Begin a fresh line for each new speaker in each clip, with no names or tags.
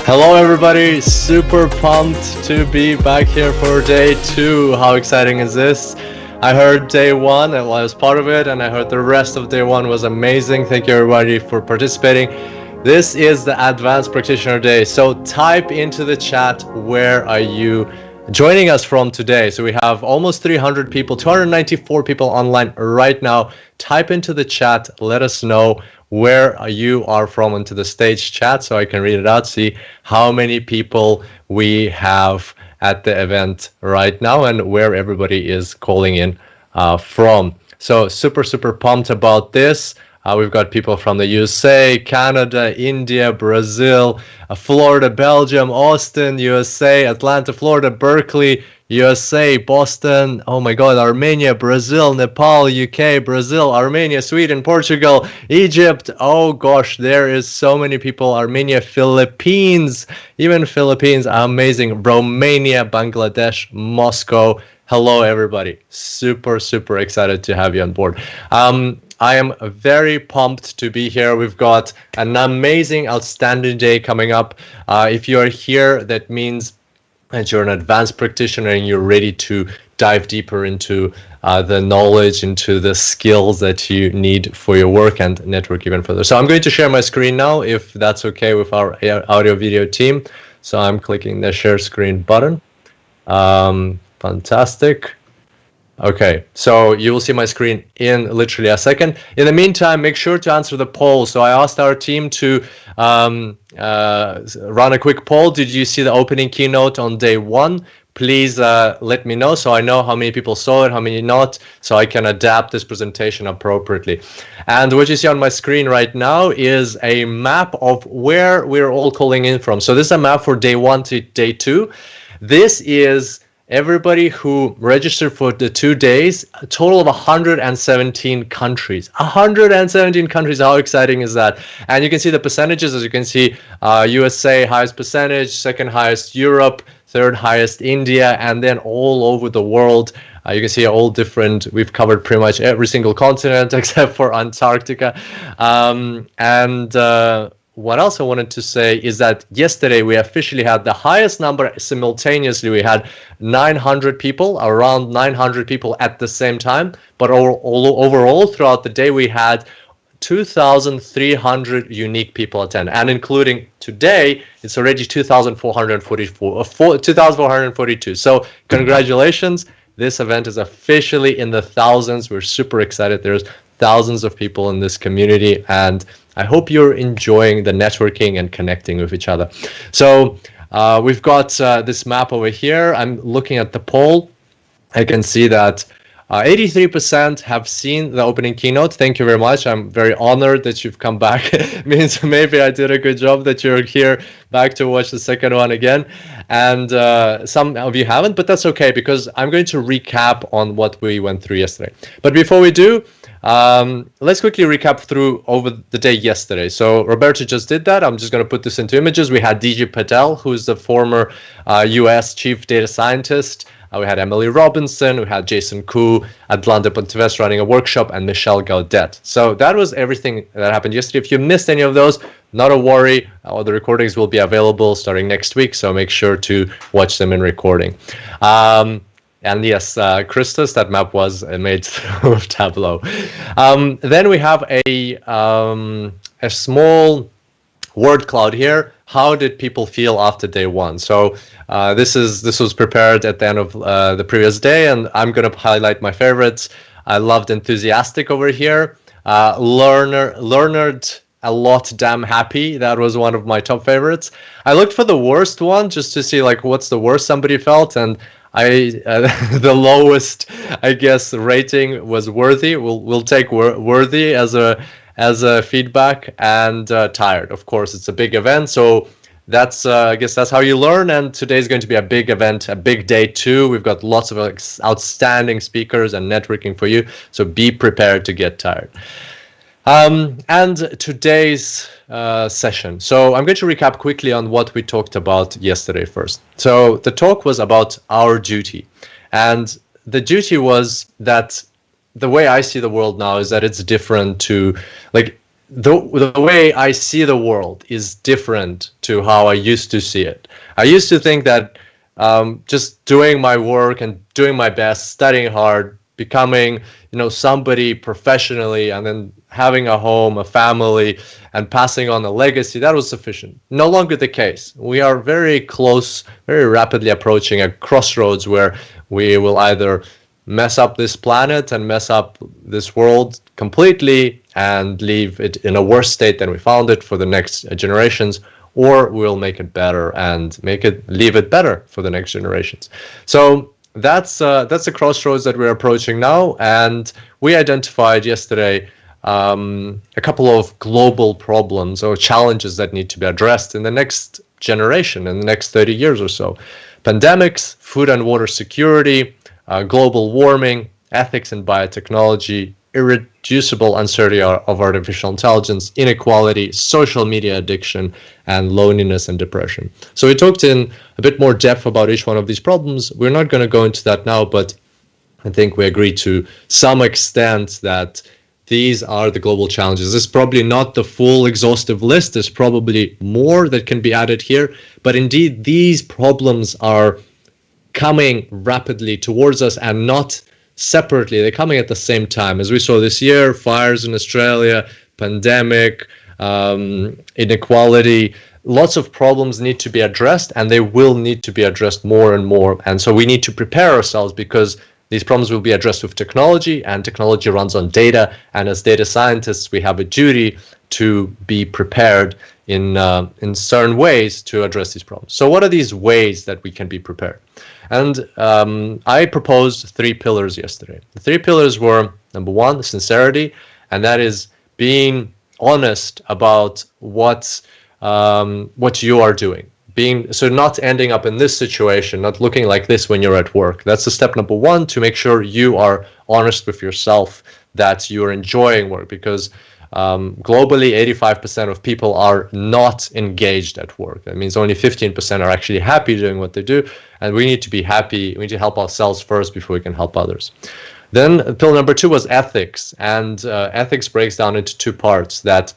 Hello everybody, super pumped to be back here for day 2. How exciting is this? I heard day 1 and I was part of it, and I heard the rest of day 1 was amazing. Thank you everybody for participating. This is the Advanced Practitioner Day, so type into the chat where are you joining us from today. So we have almost 300 people, 294 people online right now. Type into the chat, let us know where you are from into the stage chat so I can read it out, see how many people we have at the event right now and where everybody is calling in from. So super pumped about this. We've got people from the USA, Canada, India, Brazil, Florida, Belgium, Austin, USA, Atlanta, Florida, Berkeley, USA, Boston, oh my god, Armenia, Brazil, Nepal, UK, Brazil, Armenia, Sweden, Portugal, Egypt. Oh gosh, there is so many people. Armenia, Philippines, even Philippines, amazing. Romania, Bangladesh, Moscow. Hello everybody, super excited to have you on board. I am very pumped to be here. We've got an amazing, outstanding day coming up. If you are here, that means that you're an advanced practitioner and you're ready to dive deeper into the knowledge, into the skills that you need for your work and network even further. So I'm going to share my screen now, if that's okay with our audio video team. So I'm clicking the share screen button. Fantastic. Okay, so you will see my screen in literally a second. In the meantime, make sure to answer the poll. So I asked our team to run a quick poll. Did you see the opening keynote on day 1? Please let me know so I know how many people saw it, how many not, so I can adapt this presentation appropriately. And what you see on my screen right now is a map of where we're all calling in from. So this is a map for day 1 to day 2. This is everybody who registered for the 2 days, a total of 117 countries. 117 countries, how exciting is that? And you can see the percentages, as you can see, USA highest percentage, second highest Europe, third highest India, and then all over the world. You can see all different, we've covered pretty much every single continent except for Antarctica. What else I wanted to say is that yesterday we officially had the highest number simultaneously. We had 900 people, around 900 people at the same time. But overall, throughout the day, we had 2,300 unique people attend. And including today, it's already 2,442. So congratulations. This event is officially in the thousands. We're super excited. There's thousands of people in this community, and I hope you're enjoying the networking and connecting with each other. So we've got this map over here. I'm looking at the poll. I can see that 83% have seen the opening keynote. Thank you very much. I'm very honored that you've come back. It means maybe I did a good job that you're here back to watch the second one again. And some of you haven't, but that's okay because I'm going to recap on what we went through yesterday. But before we do, let's quickly recap through over the day yesterday. So Roberto just did that. I'm just going to put this into images. We had DJ Patel, who's the former US chief data scientist. We had Emily Robinson, we had Jason Koo, Atlanta Ponteves running a workshop, and Michelle Gaudet. So that was everything that happened yesterday. If you missed any of those, not a worry. All the recordings will be available starting next week, so make sure to watch them in recording. And yes, Christus, that map was made through Tableau. Then we have a small word cloud here. How did people feel after day 1? So this was prepared at the end of the previous day, and I'm going to highlight my favorites. I loved enthusiastic over here. Learned a lot, damn happy. That was one of my top favorites. I looked for the worst one just to see like what's the worst somebody felt, and the lowest, I guess, rating was worthy. We'll take worthy as a feedback, and tired. Of course, it's a big event, so that's I guess that's how you learn. And today is going to be a big event, a big day too. We've got lots of outstanding speakers and networking for you, so be prepared to get tired. And today's session. So I'm going to recap quickly on what we talked about yesterday first. So the talk was about our duty, and the duty was that the way I see the world now is that it's different to, like, the way I see the world is different to how I used to see it. I used to think that just doing my work and doing my best, studying hard, becoming, somebody professionally, and then having a home, a family, and passing on a legacy, that was sufficient. No longer the case. We are very close, very rapidly approaching a crossroads where we will either mess up this planet and mess up this world completely and leave it in a worse state than we found it for the next generations, or we'll make it better and leave it better for the next generations. So that's the crossroads that we're approaching now, and we identified yesterday a couple of global problems or challenges that need to be addressed in the next generation, in the next 30 years or so. Pandemics, food and water security, global warming, ethics in biotechnology, irreducible uncertainty of artificial intelligence, inequality, social media addiction, and loneliness and depression. So we talked in a bit more depth about each one of these problems. We're not going to go into that now, but I think we agree to some extent that these are the global challenges. This is probably not the full exhaustive list. There's probably more that can be added here, but indeed these problems are coming rapidly towards us and not separately. They're coming at the same time. As we saw this year, fires in Australia, pandemic, inequality, lots of problems need to be addressed, and they will need to be addressed more and more. And so we need to prepare ourselves, because these problems will be addressed with technology, and technology runs on data. And as data scientists, we have a duty to be prepared in certain ways to address these problems. So what are these ways that we can be prepared? And I proposed 3 pillars yesterday. The 3 pillars were, number 1, sincerity, and that is being honest about what you are doing. So not ending up in this situation, not looking like this when you're at work. That's the step number 1, to make sure you are honest with yourself, that you're enjoying work, because globally 85% of people are not engaged at work. That means only 15% are actually happy doing what they do, and we need to be happy. We need to help ourselves first before we can help others. Then pillar number 2 was ethics, and ethics breaks down into 2 parts. That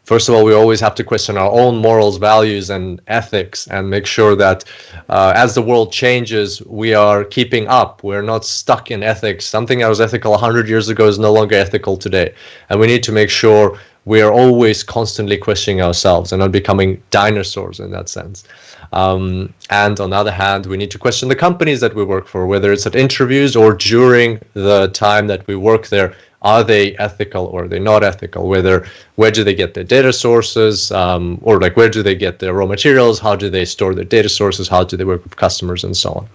first of all, we always have to question our own morals, values, and ethics, and make sure that as the world changes, we are keeping up. We're not stuck in ethics. Something that was ethical 100 years ago is no longer ethical today. And we need to make sure we are always constantly questioning ourselves and not becoming dinosaurs in that sense. And on the other hand, we need to question the companies that we work for, whether it's at interviews or during the time that we work there. Are they ethical or are they not ethical? Where do they get their data sources, or like where do they get their raw materials? How do they store their data sources? How do they work with customers, and so on?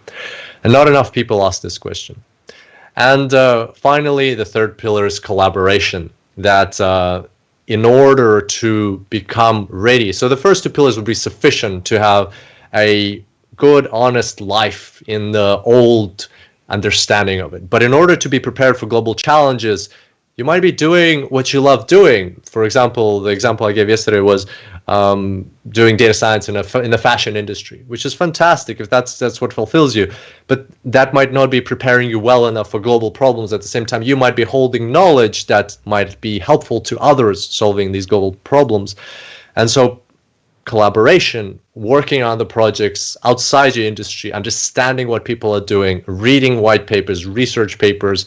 And not enough people ask this question. And finally, the 3rd pillar is collaboration. That in order to become ready, so the first 2 pillars would be sufficient to have a good, honest life in the old understanding of it. But in order to be prepared for global challenges, you might be doing what you love doing. For example, the example I gave yesterday was doing data science in the fashion industry, which is fantastic if that's what fulfills you. But that might not be preparing you well enough for global problems. At the same time, you might be holding knowledge that might be helpful to others solving these global problems. And so collaboration, working on the projects outside your industry, understanding what people are doing, reading white papers, research papers,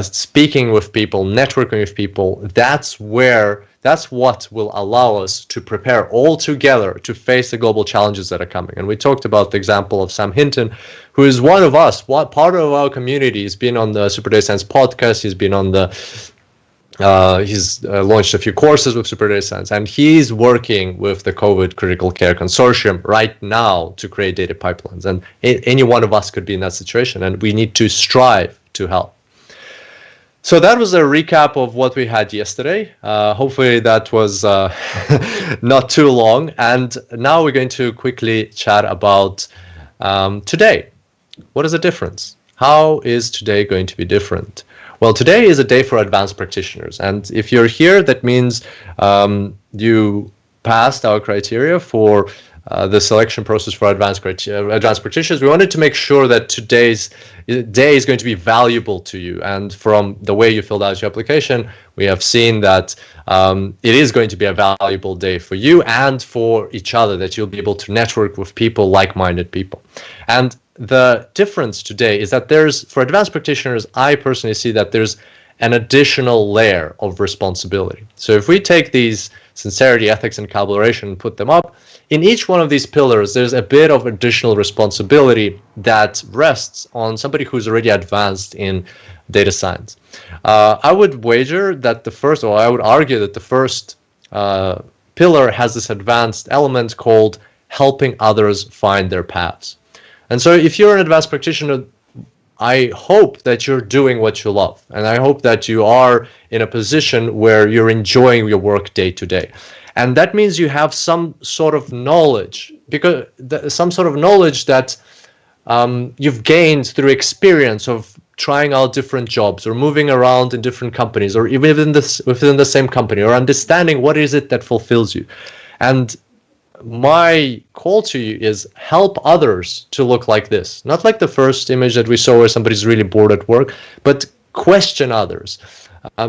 speaking with people, networking with people, that's what will allow us to prepare all together to face the global challenges that are coming. And we talked about the example of Sam Hinton, who is one of us, part of our community. He's been on the Super Data Science podcast, he's been on the he's launched a few courses with Super Data Science, and he's working with the COVID Critical Care Consortium right now to create data pipelines. And any one of us could be in that situation, and we need to strive to help. So that was a recap of what we had yesterday. Hopefully that was not too long. And now we're going to quickly chat about today. What is the difference? How is today going to be different? Well, today is a day for advanced practitioners. And if you're here, that means you passed our criteria for the selection process for advanced practitioners, we wanted to make sure that today's day is going to be valuable to you. And from the way you filled out your application, we have seen that it is going to be a valuable day for you and for each other, that you'll be able to network with people, like-minded people. And the difference today is that for advanced practitioners, I personally see that there's an additional layer of responsibility. So if we take these sincerity, ethics, and collaboration and put them up, in each one of these pillars, there's a bit of additional responsibility that rests on somebody who's already advanced in data science. I would wager that I would argue that the first pillar has this advanced element called helping others find their paths. And so if you're an advanced practitioner, I hope that you're doing what you love, and I hope that you are in a position where you're enjoying your work day to day. And that means you have some sort of knowledge, that you've gained through experience of trying out different jobs or moving around in different companies, or even within the same company, or understanding what is it that fulfills you. And my call to you is help others to look like this. Not like the first image that we saw where somebody's really bored at work, but question others.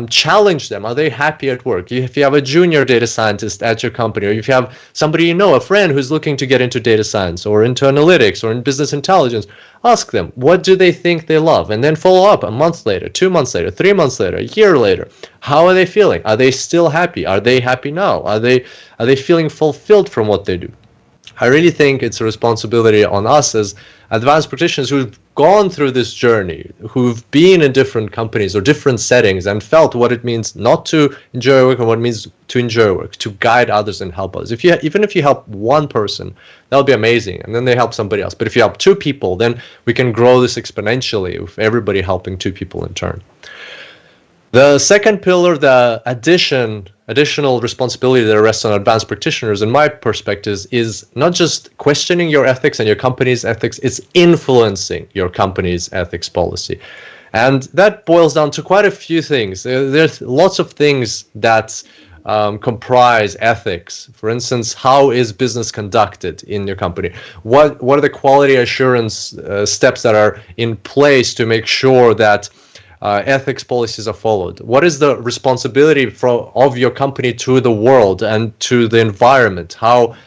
Challenge them. Are they happy at work? If you have a junior data scientist at your company, or if you have somebody you know, a friend who's looking to get into data science or into analytics or in business intelligence, ask them, what do they think they love? And then follow up a month later, 2 months later, 3 months later, a year later. How are they feeling? Are they still happy? Are they happy now? Are they feeling fulfilled from what they do? I really think it's a responsibility on us as advanced practitioners who've gone through this journey, who've been in different companies or different settings and felt what it means not to enjoy work and what it means to enjoy work, to guide others and help others. Even if you help one person, that'll be amazing, and then they help somebody else. But if you help 2 people, then we can grow this exponentially with everybody helping 2 people in turn. The second pillar, the additional responsibility that rests on advanced practitioners, in my perspective, is not just questioning your ethics and your company's ethics, it's influencing your company's ethics policy. And that boils down to quite a few things. There's lots of things that comprise ethics. For instance, how is business conducted in your company? What are the quality assurance steps that are in place to make sure that ethics policies are followed? What is the responsibility of your company to the world and to the environment? How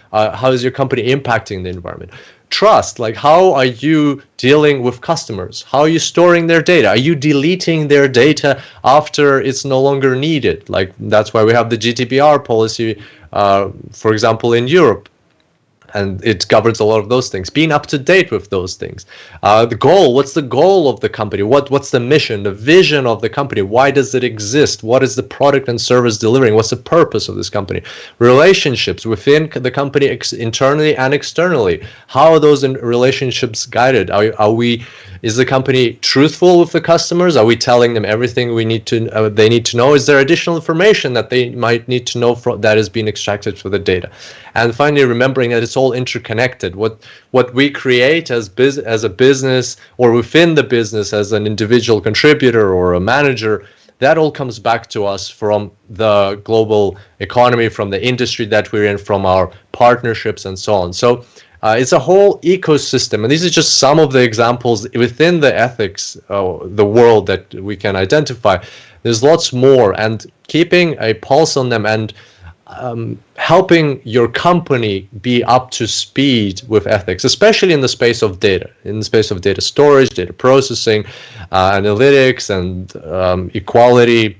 is your company impacting the environment? Trust, like how are you dealing with customers? How are you storing their data? Are you deleting their data after it's no longer needed? Like that's why we have the GDPR policy, for example, in Europe. And it governs a lot of those things, being up to date with those things. The goal, what's the goal of the company? What's the mission, the vision of the company? Why does it exist? What is the product and service delivering? What's the purpose of this company? Relationships within the company, internally and externally. How are those relationships guided? Is the company truthful with the customers? Are we telling them everything they need to know? Is there additional information that they might need to know that is being extracted from the data? And finally, remembering that it's all interconnected. What we create as a business, or within the business as an individual contributor or a manager, that all comes back to us from the global economy, from the industry that we're in, from our partnerships and so on. So it's a whole ecosystem, and these are just some of the examples within the ethics, the world that we can identify. There's lots more, and keeping a pulse on them and helping your company be up to speed with ethics, especially in the space of data, in the space of data storage, data processing, analytics, and equality,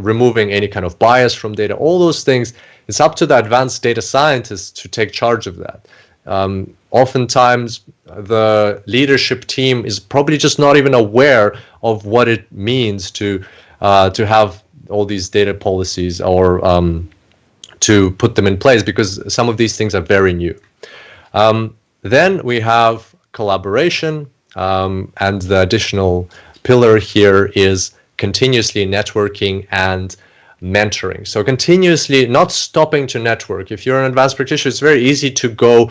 removing any kind of bias from data, all those things. It's up to the advanced data scientists to take charge of that. Oftentimes, the leadership team is probably just not even aware of what it means to have all these data policies, or to put them in place, because some of these things are very new. Then we have collaboration, and the additional pillar here is continuously networking and mentoring. So continuously not stopping to network. If you're an advanced practitioner, it's very easy to go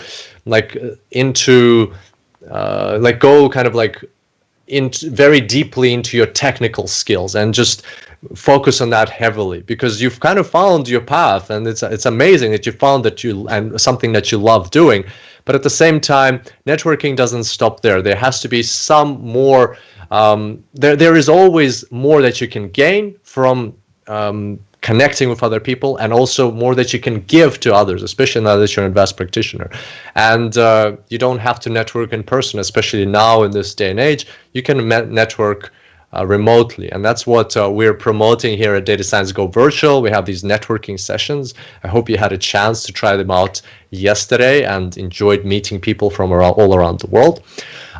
very deeply into your technical skills and just focus on that heavily, because you've kind of found your path, and it's amazing that you found that you and something that you love doing. But at the same time, networking doesn't stop there. There has to be some more. There is always more that you can gain from connecting with other people, and also more that you can give to others, especially now that you're an advanced practitioner. And you don't have to network in person, especially now in this day and age. You can network remotely, and that's what we're promoting here at DataScienceGO Virtual. We have these networking sessions. I hope you had a chance to try them out yesterday and enjoyed meeting people from all around the world.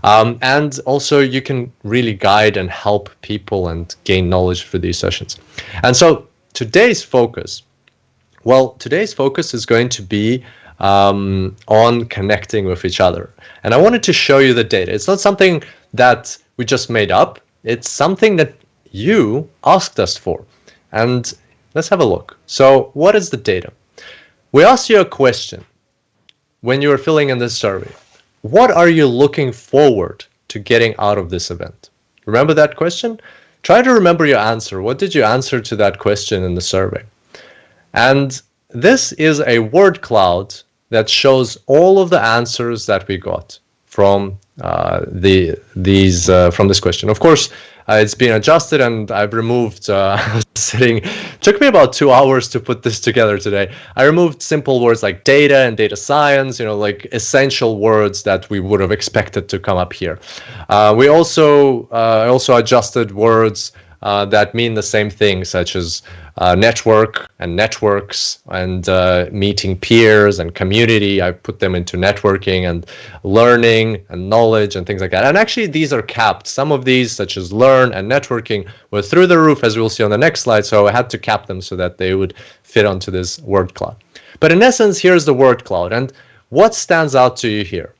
And also you can really guide and help people and gain knowledge for these sessions. And so today's focus is going to be on connecting with each other. And I wanted to show you the data. It's not something that we just made up. It's something that you asked us for. And let's have a look. So what is the data? We asked you a question when you were filling in this survey. What are you looking forward to getting out of this event? Remember that question? Try to remember your answer. What did you answer to that question in the survey? And this is a word cloud that shows all of the answers that we got from from this question. Of course, it's been adjusted, and I've removed took me about 2 hours to put this together today. I removed simple words like data and data science, like essential words that we would have expected to come up here. We also adjusted words that mean the same thing, such as network and networks, and meeting peers and community. I put them into networking and learning and knowledge and things like that. And actually, these are capped. Some of these, such as learn and networking, were through the roof, as we'll see on the next slide. So I had to cap them so that they would fit onto this word cloud. But in essence, here's the word cloud. And what stands out to you here?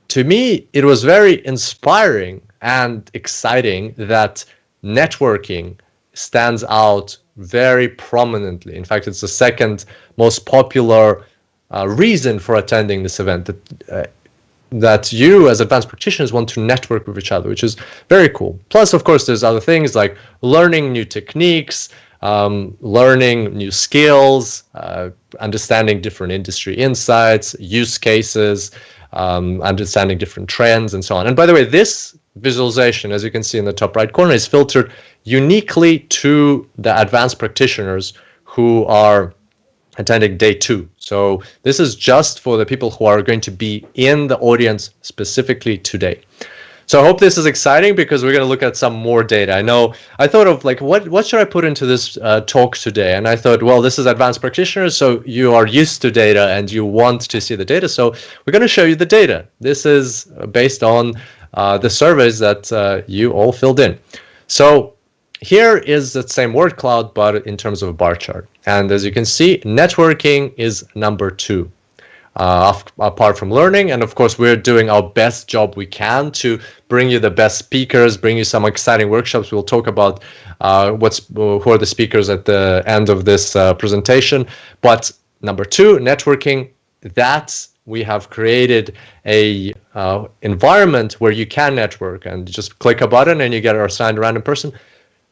To me, it was very inspiring and exciting that networking stands out very prominently. In fact, it's the second most popular reason for attending this event, that you as advanced practitioners want to network with each other, which is very cool. Plus, of course, there's other things like learning new techniques, learning new skills, understanding different industry insights, use cases, understanding different trends, and so on. And by the way, this visualization, as you can see in the top right corner, is filtered uniquely to the advanced practitioners who are attending day 2. So this is just for the people who are going to be in the audience specifically today. So I hope this is exciting, because we're going to look at some more data. I thought of like, what should I put into this talk today? And I thought, well, this is advanced practitioners, so you are used to data and you want to see the data. So we're going to show you the data. This is based on the surveys that you all filled in. So here is the same word cloud, but in terms of a bar chart. And as you can see, networking is number 2. Apart from learning, and of course we're doing our best job we can to bring you the best speakers, bring you some exciting workshops. We'll talk about who are the speakers at the end of this presentation. But number 2, networking, that's we have created a environment where you can network, and just click a button and you get an assigned random person.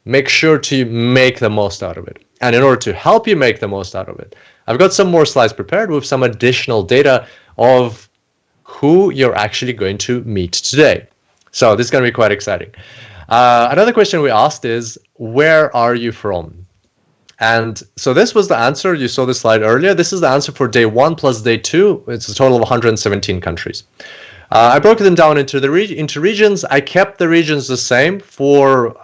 Make sure to make the most out of it. And in order to help you make the most out of it, I've got some more slides prepared with some additional data of who you're actually going to meet today. So this is going to be quite exciting. Another question we asked is, where are you from? And so this was the answer. You saw the slide earlier. This is the answer for day 1 plus day 2. It's a total of 117 countries. I broke them down into regions. I kept the regions the same for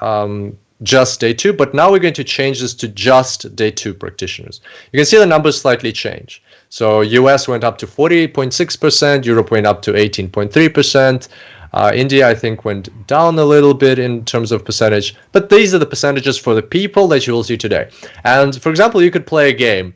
just day 2, but now we're going to change this to just day 2 practitioners. You can see the numbers slightly change. So US went up to 40.6%, Europe went up to 18.3%, India, I think, went down a little bit in terms of percentage, but these are the percentages for the people that you will see today. And for example, you could play a game.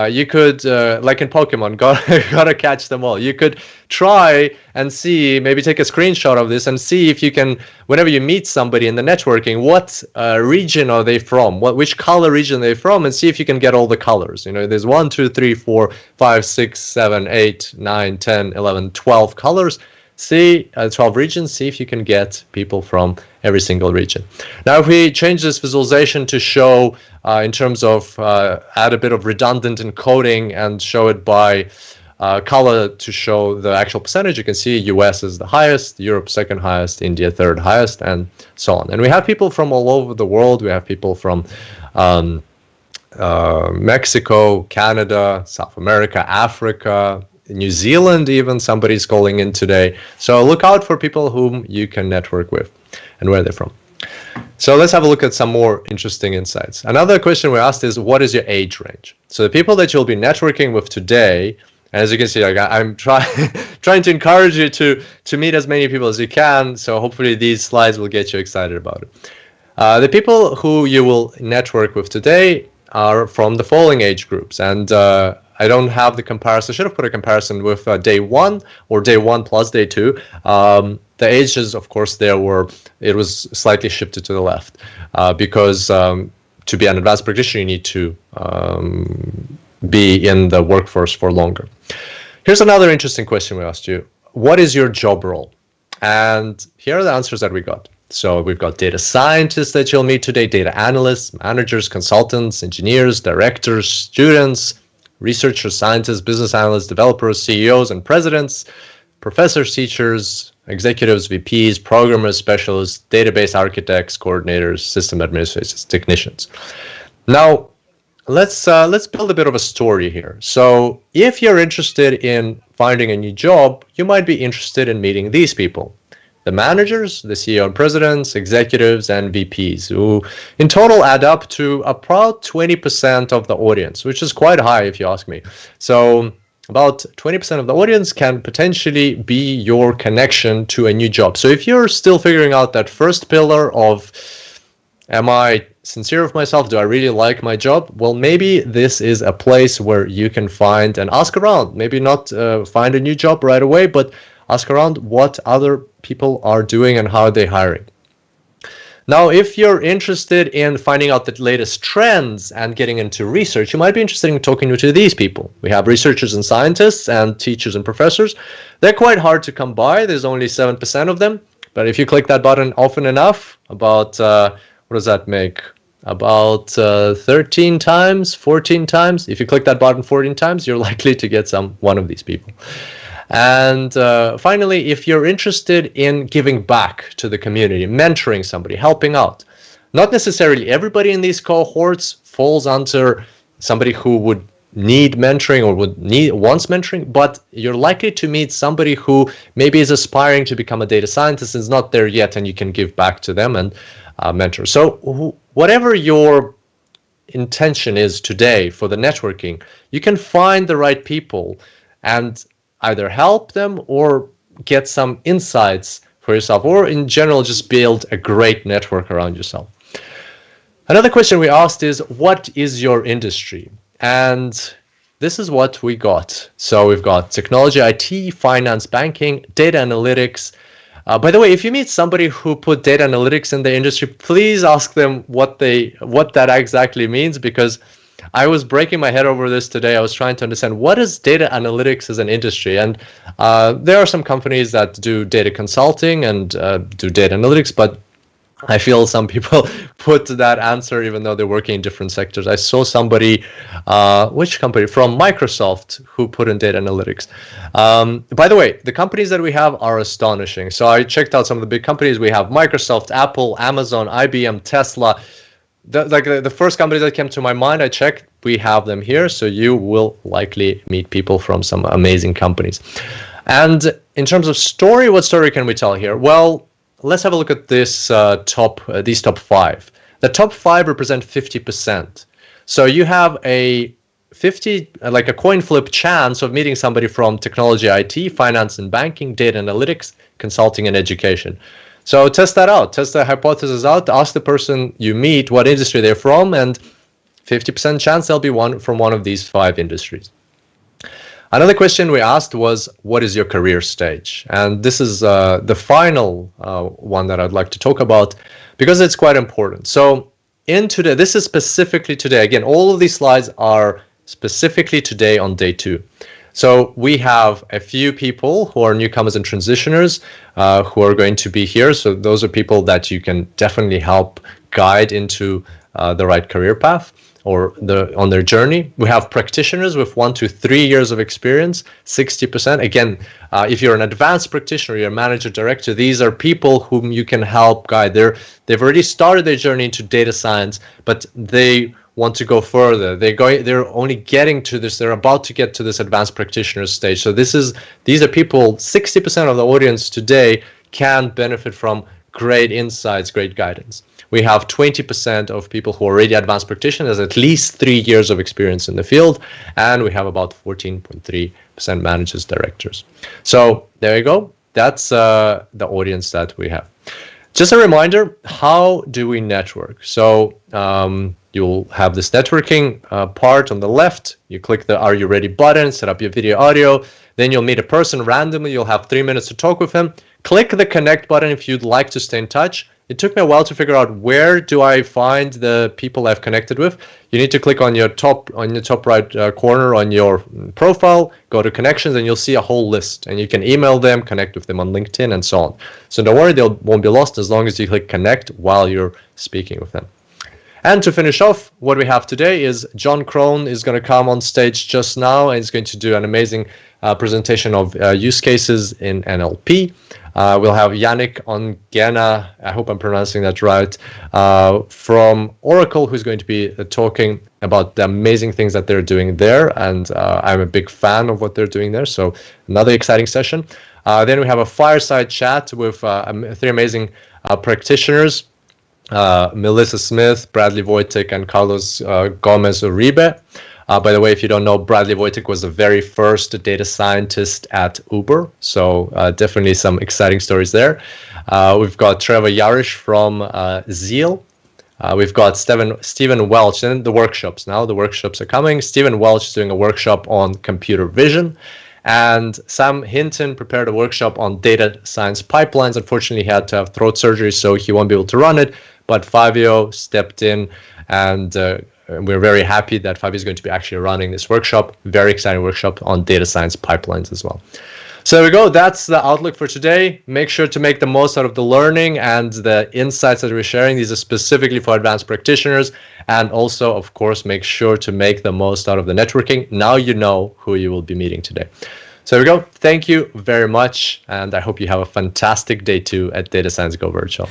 You could, like in Pokemon, gotta catch them all. You could try and see, maybe take a screenshot of this and see if you can, whenever you meet somebody in the networking, what region are they from? Which color region are they from? And see if you can get all the colors. There's 1, 2, 3, 4, 5, 6, 7, 8, 9, 10, 11, 12 colors. see 12 regions, see if you can get people from every single region. Now, if we change this visualization to show in terms of add a bit of redundant encoding and show it by color to show the actual percentage, you can see US is the highest, Europe second highest, India third highest, and so on. And we have people from all over the world. We have people from Mexico, Canada, South America, Africa, New Zealand, even somebody's calling in today. So look out for people whom you can network with and where they're from. So let's have a look at some more interesting insights. Another question we asked is, what is your age range? So the people that you'll be networking with today, and as you can see, like, I'm trying to encourage you to meet as many people as you can. So hopefully these slides will get you excited about it. The people who you will network with today are from the following age groups. And I don't have the comparison. I should have put a comparison with day one or day one plus day two. The ages, of course, it was slightly shifted to the left because to be an advanced practitioner, you need to be in the workforce for longer. Here's another interesting question we asked you. What is your job role? And here are the answers that we got. So we've got data scientists that you'll meet today, data analysts, managers, consultants, engineers, directors, students, researchers, scientists, business analysts, developers, CEOs, and presidents, professors, teachers, executives, VPs, programmers, specialists, database architects, coordinators, system administrators, technicians. Now, let's build a bit of a story here. So if you're interested in finding a new job, you might be interested in meeting these people. The managers, the CEO and presidents, executives, and VPs, who in total add up to about 20% of the audience, which is quite high if you ask me. So about 20% of the audience can potentially be your connection to a new job. So if you're still figuring out that first pillar of, am I sincere with myself? Do I really like my job? Well, maybe this is a place where you can find and ask around. Maybe not find a new job right away, but ask around what other people are doing and how they're hiring. Now, if you're interested in finding out the latest trends and getting into research, you might be interested in talking to these people. We have researchers and scientists and teachers and professors. They're quite hard to come by. There's only 7% of them. But if you click that button often enough, about, what does that make? About 13 times, 14 times. If you click that button 14 times, you're likely to get one of these people. And finally, if you're interested in giving back to the community, mentoring somebody, helping out, not necessarily everybody in these cohorts falls under somebody who would need mentoring or wants mentoring, but you're likely to meet somebody who maybe is aspiring to become a data scientist and is not there yet, and you can give back to them and mentor. So whatever your intention is today for the networking, you can find the right people and either help them or get some insights for yourself, or in general, just build a great network around yourself. Another question we asked is, what is your industry? And this is what we got. So we've got technology, IT, finance, banking, data analytics. By the way, if you meet somebody who put data analytics in the industry, please ask them what that exactly means, because I was breaking my head over this today. I was trying to understand, what is data analytics as an industry? And there are some companies that do data consulting and do data analytics, but I feel some people put that answer even though they're working in different sectors. I saw somebody, which company? From Microsoft, who put in data analytics. By the way, the companies that we have are astonishing. So I checked out some of the big companies. We have Microsoft, Apple, Amazon, IBM, Tesla. The first company that came to my mind, I checked, we have them here. So you will likely meet people from some amazing companies. And in terms of story, what story can we tell here? Well, let's have a look at this these top five. The top five represent 50%. So you have a coin flip chance of meeting somebody from technology, IT, finance and banking, data analytics, consulting and education. So test that out, test the hypothesis out, ask the person you meet what industry they're from, and 50% chance they'll be from one of these five industries. Another question we asked was, what is your career stage? And this is the final one that I'd like to talk about, because it's quite important. So in today, this is specifically today. Again, all of these slides are specifically today on day 2. So we have a few people who are newcomers and transitioners who are going to be here. So those are people that you can definitely help guide into the right career path or on their journey. We have practitioners with 1 to 3 years of experience, 60%. Again, if you're an advanced practitioner, you're a manager, director, these are people whom you can help guide. They've already started their journey into data science, but they want to go further. They're only getting to this, they're about to get to this advanced practitioner stage. So these are people, 60% of the audience today can benefit from great insights, great guidance. We have 20% of people who are already advanced practitioners, at least 3 years of experience in the field, and we have about 14.3% managers, directors. So there you go. That's the audience that we have. Just a reminder, how do we network? So you'll have this networking part on the left. You click the Are You Ready button, set up your video, audio. Then you'll meet a person randomly. You'll have 3 minutes to talk with him. Click the connect button if you'd like to stay in touch. It took me a while to figure out where do I find the people I've connected with. You need to click on your top right corner on your profile, go to connections, and you'll see a whole list. And you can email them, connect with them on LinkedIn, and so on. So don't worry, they won't be lost as long as you click connect while you're speaking with them. And to finish off, what we have today is John Crone is going to come on stage just now, and he's going to do an amazing presentation of use cases in NLP. We'll have Yannick Ongena, I hope I'm pronouncing that right, from Oracle, who's going to be talking about the amazing things that they're doing there. And I'm a big fan of what they're doing there. So another exciting session. Then we have a fireside chat with 3 amazing practitioners. Melissa Smith, Bradley Wojtek, and Carlos Gomez Uribe. By the way, if you don't know, Bradley Wojtek was the very first data scientist at Uber. So definitely some exciting stories there. We've got Trevor Yarish from Zeal. We've got Stephen Welch, and the workshops. Now the workshops are coming. Stephen Welch is doing a workshop on computer vision. And Sam Hinton prepared a workshop on data science pipelines. Unfortunately, he had to have throat surgery, so he won't be able to run it. But Fabio stepped in, and we're very happy that Fabio is going to be actually running this workshop. Very exciting workshop on data science pipelines as well. So there we go. That's the outlook for today. Make sure to make the most out of the learning and the insights that we're sharing. These are specifically for advanced practitioners. And also, of course, make sure to make the most out of the networking. Now you know who you will be meeting today. So there we go. Thank you very much. And I hope you have a fantastic day 2 at DataScienceGO Virtual.